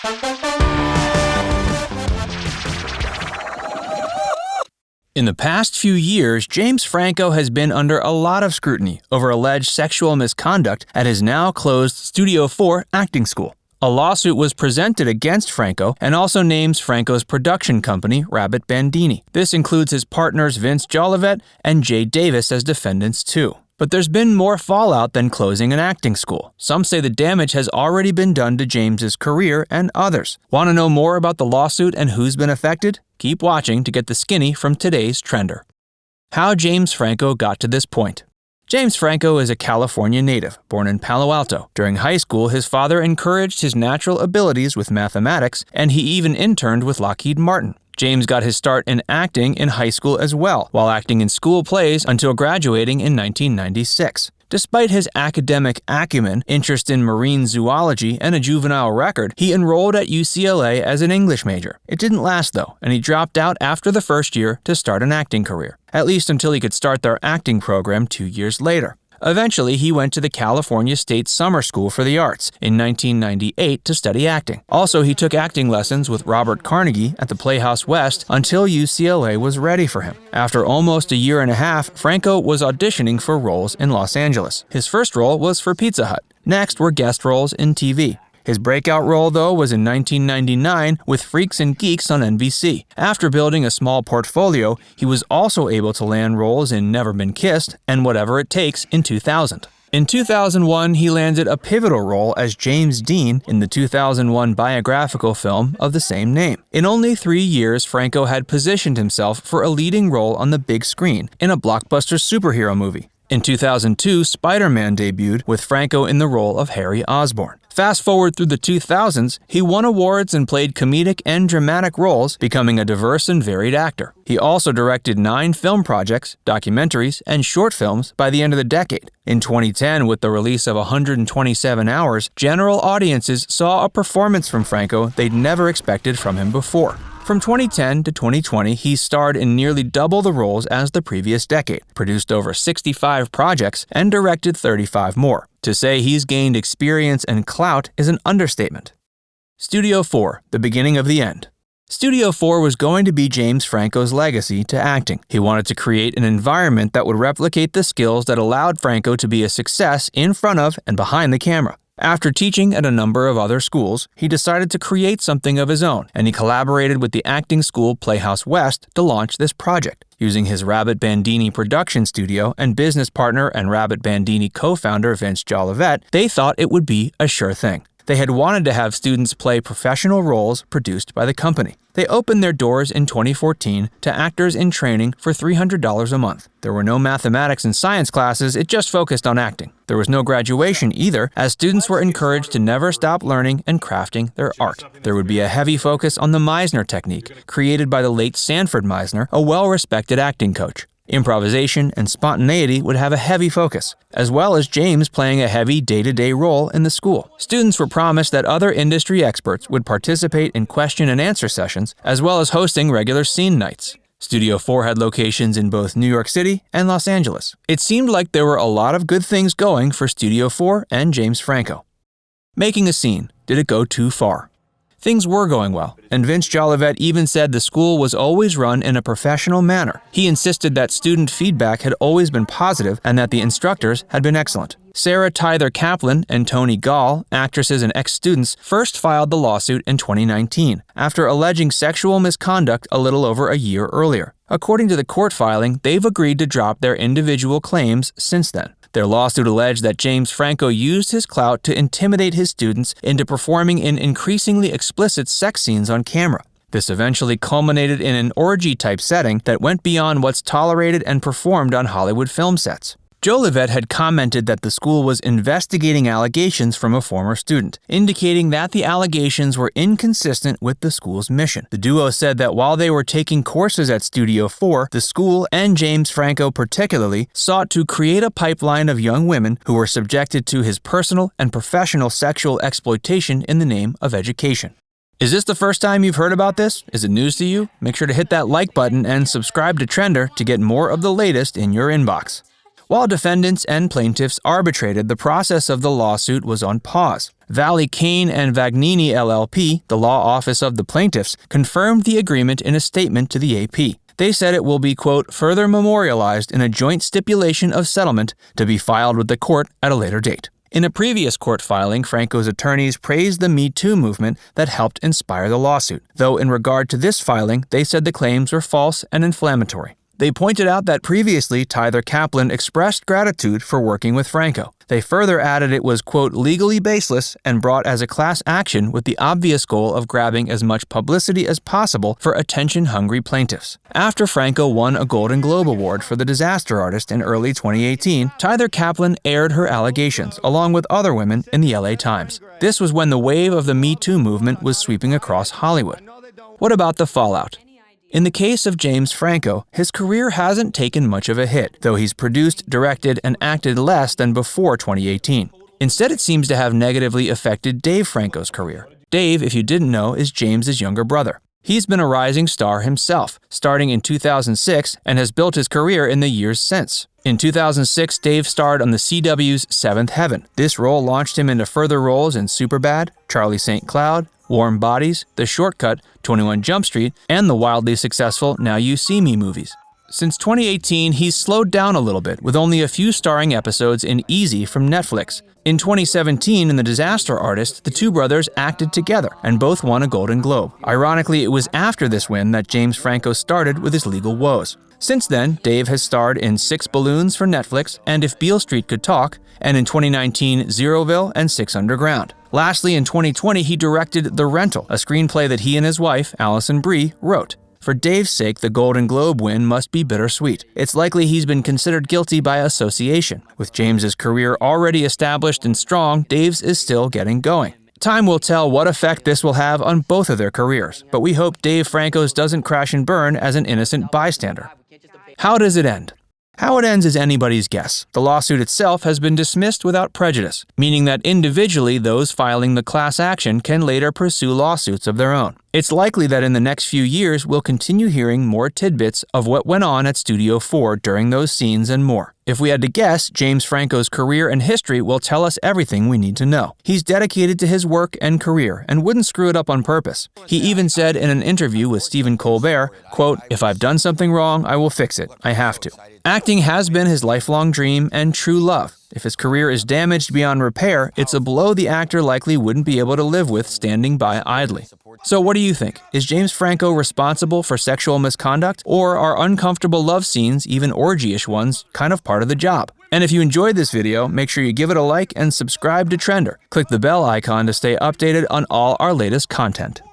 In the past few years, James Franco has been under a lot of scrutiny over alleged sexual misconduct at his now closed Studio 4 acting school. A lawsuit was presented against Franco and also names Franco's production company, Rabbit Bandini. This includes his partners Vince Jolivette and Jay Davis as defendants too. But there's been more fallout than closing an acting school. Some say the damage has already been done to James's career and others. Want to know more about the lawsuit and who's been affected? Keep watching to get the skinny from today's trender. How James Franco got to this point. James Franco is a California native, born in Palo Alto. During high school, his father encouraged his natural abilities with mathematics, and he even interned with Lockheed Martin. James got his start in acting in high school as well, while acting in school plays until graduating in 1996. Despite his academic acumen, interest in marine zoology, and a juvenile record, he enrolled at UCLA as an English major. It didn't last though, and he dropped out after the first year to start an acting career, at least until he could start their acting program 2 years later. Eventually, he went to the California State Summer School for the Arts in 1998 to study acting. Also, he took acting lessons with Robert Carnegie at the Playhouse West until UCLA was ready for him. After almost a year and a half, Franco was auditioning for roles in Los Angeles. His first role was for Pizza Hut. Next were guest roles in TV. His breakout role, though, was in 1999 with Freaks and Geeks on NBC. After building a small portfolio, he was also able to land roles in Never Been Kissed and Whatever It Takes in 2000. In 2001, he landed a pivotal role as James Dean in the 2001 biographical film of the same name. In only 3 years, Franco had positioned himself for a leading role on the big screen in a blockbuster superhero movie. In 2002, Spider-Man debuted with Franco in the role of Harry Osborn. Fast forward through the 2000s, he won awards and played comedic and dramatic roles, becoming a diverse and varied actor. He also directed 9 film projects, documentaries, and short films by the end of the decade. In 2010, with the release of 127 Hours, general audiences saw a performance from Franco they'd never expected from him before. From 2010 to 2020, he starred in nearly double the roles as the previous decade, produced over 65 projects, and directed 35 more. To say he's gained experience and clout is an understatement. Studio 4, the beginning of the end. Studio 4 was going to be James Franco's legacy to acting. He wanted to create an environment that would replicate the skills that allowed Franco to be a success in front of and behind the camera. After teaching at a number of other schools, he decided to create something of his own, and he collaborated with the acting school Playhouse West to launch this project. Using his Rabbit Bandini production studio and business partner and Rabbit Bandini co-founder Vince Jolivette, they thought it would be a sure thing. They had wanted to have students play professional roles produced by the company. They opened their doors in 2014 to actors in training for $300 a month. There were no mathematics and science classes, it just focused on acting. There was no graduation either, as students were encouraged to never stop learning and crafting their art. There would be a heavy focus on the Meisner technique, created by the late Sanford Meisner, a well-respected acting coach. Improvisation and spontaneity would have a heavy focus, as well as James playing a heavy day-to-day role in the school. Students were promised that other industry experts would participate in question and answer sessions, as well as hosting regular scene nights. Studio 4 had locations in both New York City and Los Angeles. It seemed like there were a lot of good things going for Studio 4 and James Franco. Making a scene. Did it go too far? Things were going well, and Vince Jolivette even said the school was always run in a professional manner. He insisted that student feedback had always been positive and that the instructors had been excellent. Sarah Tither-Kaplan and Toni Gaal, actresses and ex-students, first filed the lawsuit in 2019, after alleging sexual misconduct a little over a year earlier. According to the court filing, they've agreed to drop their individual claims since then. Their lawsuit alleged that James Franco used his clout to intimidate his students into performing in increasingly explicit sex scenes on camera. This eventually culminated in an orgy-type setting that went beyond what's tolerated and performed on Hollywood film sets. Jolivette had commented that the school was investigating allegations from a former student, indicating that the allegations were inconsistent with the school's mission. The duo said that while they were taking courses at Studio 4, the school, and James Franco particularly, sought to create a pipeline of young women who were subjected to his personal and professional sexual exploitation in the name of education. Is this the first time you've heard about this? Is it news to you? Make sure to hit that like button and subscribe to Trender to get more of the latest in your inbox. While defendants and plaintiffs arbitrated, the process of the lawsuit was on pause. Valley Cain and Vagnini LLP, the law office of the plaintiffs, confirmed the agreement in a statement to the AP. They said it will be, quote, further memorialized in a joint stipulation of settlement to be filed with the court at a later date. In a previous court filing, Franco's attorneys praised the Me Too movement that helped inspire the lawsuit, though in regard to this filing, they said the claims were false and inflammatory. They pointed out that previously Tither-Kaplan expressed gratitude for working with Franco. They further added it was, quote, legally baseless and brought as a class action with the obvious goal of grabbing as much publicity as possible for attention-hungry plaintiffs. After Franco won a Golden Globe Award for the Disaster Artist in early 2018, Tither-Kaplan aired her allegations, along with other women, in the LA Times. This was when the wave of the Me Too movement was sweeping across Hollywood. What about the fallout? In the case of James Franco, his career hasn't taken much of a hit, though he's produced, directed, and acted less than before 2018. Instead, it seems to have negatively affected Dave Franco's career. Dave, if you didn't know, is James's younger brother. He's been a rising star himself, starting in 2006, and has built his career in the years since. In 2006, Dave starred on the CW's Seventh Heaven. This role launched him into further roles in Superbad, Charlie St. Cloud, Warm Bodies, The Shortcut, 21 Jump Street, and the wildly successful Now You See Me movies. Since 2018, he's slowed down a little bit, with only a few starring episodes in Easy from Netflix. In 2017, in The Disaster Artist, the two brothers acted together and both won a Golden Globe. Ironically, it was after this win that James Franco started with his legal woes. Since then, Dave has starred in 6 Balloons for Netflix and If Beale Street Could Talk, and in 2019, Zeroville and 6 Underground. Lastly, in 2020, he directed The Rental, a screenplay that he and his wife, Alison Brie, wrote. For Dave's sake, the Golden Globe win must be bittersweet. It's likely he's been considered guilty by association. With James's career already established and strong, Dave's is still getting going. Time will tell what effect this will have on both of their careers, but we hope Dave Franco's doesn't crash and burn as an innocent bystander. How does it end? How it ends is anybody's guess. The lawsuit itself has been dismissed without prejudice, meaning that individually those filing the class action can later pursue lawsuits of their own. It's likely that in the next few years we'll continue hearing more tidbits of what went on at Studio 4 during those scenes and more. If we had to guess, James Franco's career and history will tell us everything we need to know. He's dedicated to his work and career and wouldn't screw it up on purpose. He even said in an interview with Stephen Colbert, quote, if I've done something wrong, I will fix it. I have to. Acting has been his lifelong dream and true love. If his career is damaged beyond repair, it's a blow the actor likely wouldn't be able to live with standing by idly. So what do you think? Is James Franco responsible for sexual misconduct? Or are uncomfortable love scenes, even orgy-ish ones, kind of part of the job? And if you enjoyed this video, make sure you give it a like and subscribe to Trender. Click the bell icon to stay updated on all our latest content.